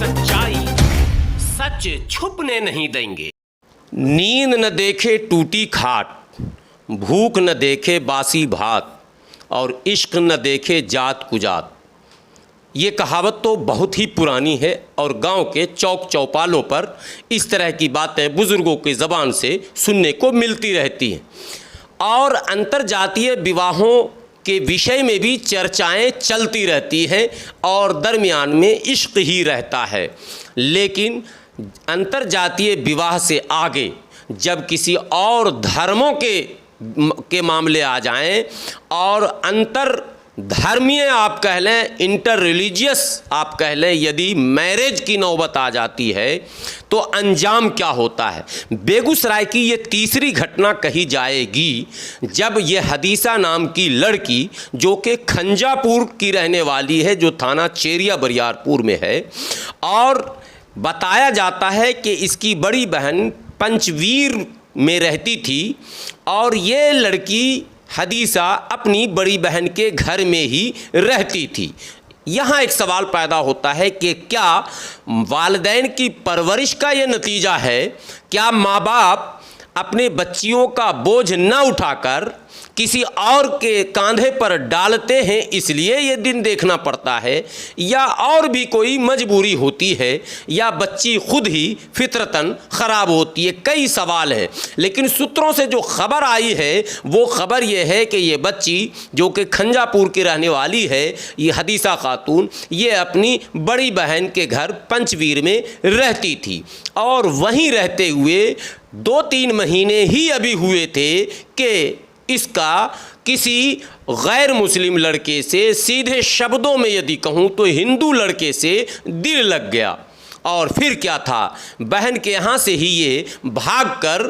सच्चाई सच छुपने नहीं देंगे। नींद न देखे टूटी खाट, भूख न देखे बासी भात, और इश्क न देखे जात कुजात। ये कहावत तो बहुत ही पुरानी है और गांव के चौक चौपालों पर इस तरह की बातें बुज़ुर्गों की ज़बान से सुनने को मिलती रहती हैं। और अंतर्जातीय विवाहों के विषय में भी चर्चाएं चलती रहती हैं और दरमियान में इश्क ही रहता है। लेकिन अंतर्जातीय विवाह से आगे जब किसी और धर्मों के मामले आ जाएं और अंतर धर्मीय आप कह लें, इंटर रिलीजियस आप कह लें, यदि मैरिज की नौबत आ जाती है तो अंजाम क्या होता है। बेगूसराय की ये तीसरी घटना कही जाएगी जब ये हदीसा नाम की लड़की, जो कि खंजापुर की रहने वाली है, जो थाना चेरिया बरियारपुर में है, और बताया जाता है कि इसकी बड़ी बहन पंचवीर में रहती थी और ये लड़की हदीसा अपनी बड़ी बहन के घर में ही रहती थी। यहाँ एक सवाल पैदा होता है कि क्या वालिदैन की परवरिश का ये नतीजा है? क्या माँ बाप अपने बच्चियों का बोझ न उठाकर किसी और के कांधे पर डालते हैं इसलिए ये दिन देखना पड़ता है, या और भी कोई मजबूरी होती है, या बच्ची खुद ही फितरतन ख़राब होती है? कई सवाल हैं। लेकिन सूत्रों से जो खबर आई है वो खबर ये है कि ये बच्ची, जो कि खंजापुर की रहने वाली है, ये हदीसा खातून, ये अपनी बड़ी बहन के घर पंचवीर में रहती थी और वहीं रहते हुए 2-3 महीने ही अभी हुए थे कि इसका किसी गैर मुस्लिम लड़के से, सीधे शब्दों में यदि कहूँ तो हिंदू लड़के से दिल लग गया। और फिर क्या था, बहन के यहाँ से ही ये भागकर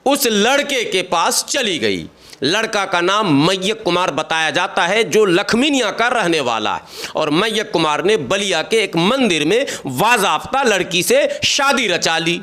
उस लड़के के पास चली गई। लड़का का नाम मैयक कुमार बताया जाता है, जो लखमीनिया का रहने वाला है, और मैयक कुमार ने बलिया के एक मंदिर में वाज़ाफ्ता लड़की से शादी रचा ली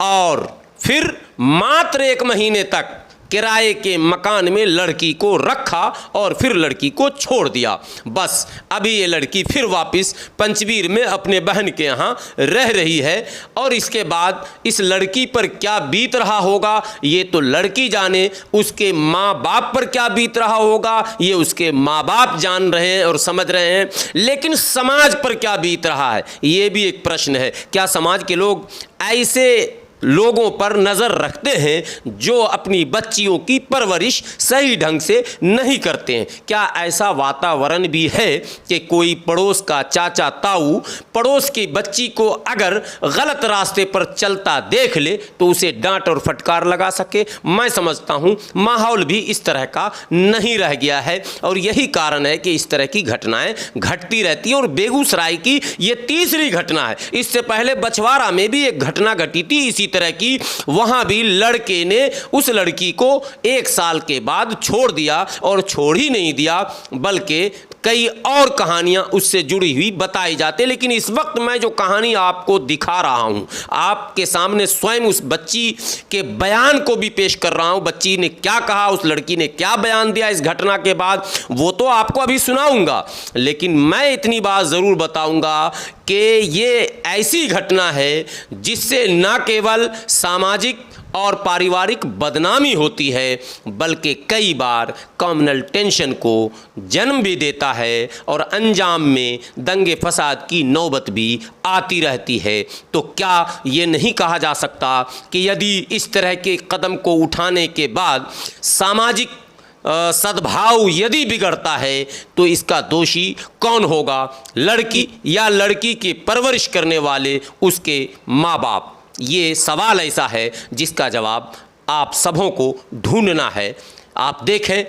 और फिर मात्र 1 महीने तक किराए के मकान में लड़की को रखा और फिर लड़की को छोड़ दिया। बस अभी ये लड़की फिर वापस पंचवीर में अपने बहन के यहाँ रह रही है और इसके बाद इस लड़की पर क्या बीत रहा होगा ये तो लड़की जाने, उसके माँ बाप पर क्या बीत रहा होगा ये उसके माँ बाप जान रहे हैं और समझ रहे हैं। लेकिन समाज पर क्या बीत रहा है ये भी एक प्रश्न है। क्या समाज के लोग ऐसे लोगों पर नज़र रखते हैं जो अपनी बच्चियों की परवरिश सही ढंग से नहीं करते हैं? क्या ऐसा वातावरण भी है कि कोई पड़ोस का चाचा ताऊ पड़ोस की बच्ची को अगर गलत रास्ते पर चलता देख ले तो उसे डांट और फटकार लगा सके? मैं समझता हूँ माहौल भी इस तरह का नहीं रह गया है और यही कारण है कि इस तरह की घटनाएं घटती रहती हैं। और बेगूसराय की ये तीसरी घटना है। इससे पहले बछवाड़ा में भी एक घटना घटी थी इसी तरह की। वहां भी लड़के ने उस लड़की को 1 साल के बाद छोड़ दिया और छोड़ ही नहीं दिया बल्कि कई और कहानियां उससे जुड़ी हुई बताई जाती। लेकिन इस वक्त मैं जो कहानी आपको दिखा रहा हूं, आपके सामने स्वयं उस बच्ची के बयान को भी पेश कर रहा हूं। बच्ची ने क्या कहा, उस लड़की ने क्या बयान दिया इस घटना के बाद, वो तो आपको अभी सुनाऊंगा। लेकिन मैं इतनी बात ज़रूर बताऊंगा कि ये ऐसी घटना है जिससे न केवल सामाजिक और पारिवारिक बदनामी होती है बल्कि कई बार कम्युनल टेंशन को जन्म भी देता है और अंजाम में दंगे फसाद की नौबत भी आती रहती है। तो क्या ये नहीं कहा जा सकता कि यदि इस तरह के कदम को उठाने के बाद सामाजिक सद्भाव यदि बिगड़ता है तो इसका दोषी कौन होगा, लड़की या लड़की की परवरिश करने वाले उसके माँ बाप? ये सवाल ऐसा है जिसका जवाब आप सबों को ढूंढना है। आप देखें,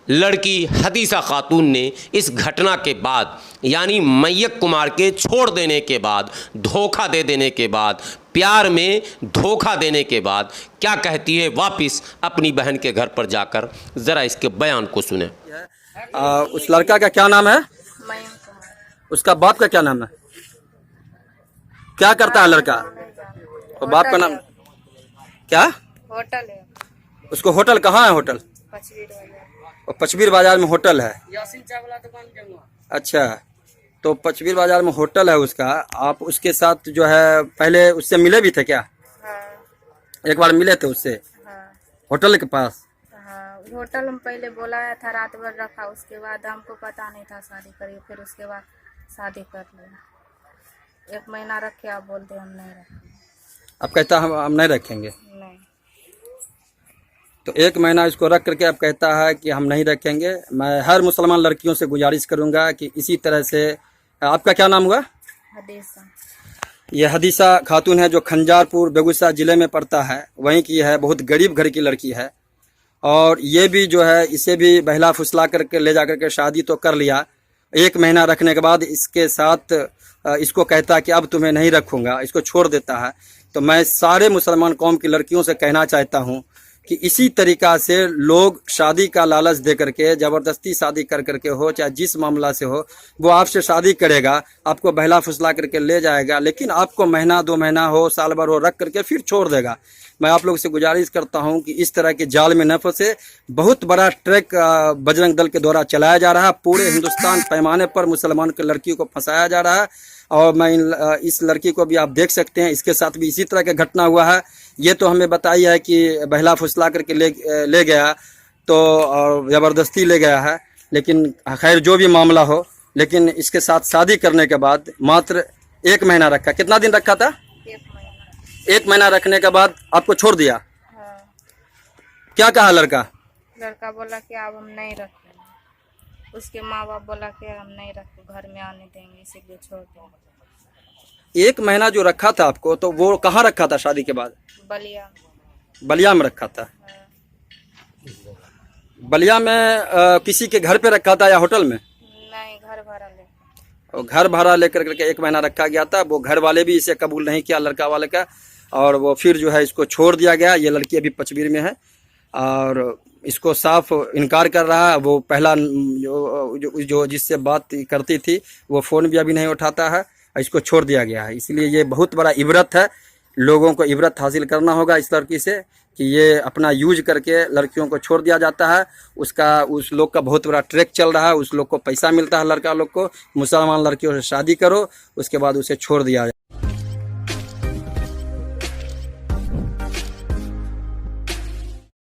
लड़की हदीसा खातून ने इस घटना के बाद, यानी मैयक कुमार के छोड़ देने के बाद, धोखा दे देने के बाद, प्यार में धोखा देने के बाद क्या कहती है वापस अपनी बहन के घर पर जाकर। ज़रा इसके बयान को सुने। उस लड़का का क्या नाम है? उसका बाप का क्या नाम है? क्या करता है लड़का? और बाप का नाम क्या? होटल है। उसको होटल कहाँ है? होटल पचवीर बाजार। और पचवीर बाजार में होटल है। यासीन चाय वाला दुकान के वहाँ। अच्छा, तो पचबीर बाजार में होटल है उसका, आप उसके साथ जो है पहले उससे मिले भी थे क्या? हाँ। एक बार मिले थे उससे हाँ। होटल के पास? हाँ, होटल में पहले बुलाया था, रात भर रखा, उसके बाद हमको पता नहीं था शादी करिए, फिर उसके बाद शादी कर लिया। 1 महीना रखे, आप बोलते हम नहीं रखेंगे। अब कहता हम नहीं रखेंगे, नहीं। तो 1 महीना इसको रख करके अब कहता है कि हम नहीं रखेंगे। मैं हर मुसलमान लड़कियों से गुजारिश करूंगा कि इसी तरह से। आपका क्या नाम हुआ? हदीसा। ये हदीसा खातून है जो खंजारपुर बेगूसराय ज़िले में पड़ता है, वहीं की है, बहुत गरीब घर की लड़की है। और ये भी जो है इसे भी बहला फुसला करके ले जा करके शादी तो कर लिया। 1 महीना रखने के बाद इसके साथ इसको कहता है कि अब तुम्हें नहीं रखूँगा, इसको छोड़ देता है। तो मैं सारे मुसलमान कौम की लड़कियों से कहना चाहता हूँ कि इसी तरीक़ा से लोग शादी का लालच दे करके, ज़बरदस्ती शादी कर करके हो, चाहे जिस मामला से हो, वो आपसे शादी करेगा, आपको बहला फुसला करके ले जाएगा, लेकिन आपको महीना 2 महीना हो, साल भर हो, रख करके फिर छोड़ देगा। मैं आप लोग से गुजारिश करता हूं कि इस तरह के जाल में न फंसे। बहुत बड़ा ट्रैक बजरंग दल के द्वारा चलाया जा रहा है, पूरे हिंदुस्तान पैमाने पर मुसलमान की लड़कियों को फंसाया जा रहा है। और मैं इस लड़की को भी आप देख सकते हैं, इसके साथ भी इसी तरह का घटना हुआ है। ये तो हमें बताई है कि बहला फुसला करके ले गया, तो ज़बरदस्ती ले गया है, लेकिन खैर जो भी मामला हो, लेकिन इसके साथ शादी करने के बाद मात्र 1 महीना रखा। कितना दिन रखा था? 1 महीना। 1 महीना रखने के बाद आपको छोड़ दिया। हाँ। क्या कहा लड़का? लड़का बोला कि अब हम नहीं रखेंगे। उसके माँ बाप बोला कि हम नहीं रखे, घर में आने देंगे, इसीलिए छोड़ देंगे। 1 महीना जो रखा था आपको, तो वो कहाँ रखा था शादी के बाद? बलिया। बलिया में रखा था। हाँ। बलिया में किसी के घर पे रखा था या होटल में? नहीं, घर भाड़ा ले। और घर भाड़ा लेकर करके 1 महीना रखा गया था। वो घर वाले भी इसे कबूल नहीं किया, लड़का वाले का, और वो फिर जो है इसको छोड़ दिया गया। ये लड़की अभी पचबीर में है और इसको साफ इनकार कर रहा है। वो पहला जो जिससे बात करती थी वो फ़ोन भी अभी नहीं उठाता है, इसको छोड़ दिया गया है। इसलिए ये बहुत बड़ा इबरत है, लोगों को इबरत हासिल करना होगा इस लड़की से कि ये अपना यूज करके लड़कियों को छोड़ दिया जाता है। उस लोग का बहुत बड़ा ट्रैक चल रहा है, उस लोग को पैसा मिलता है, लड़का लोग को। मुसलमान लड़कियों से शादी करो, उसके बाद उसे छोड़ दिया जाए।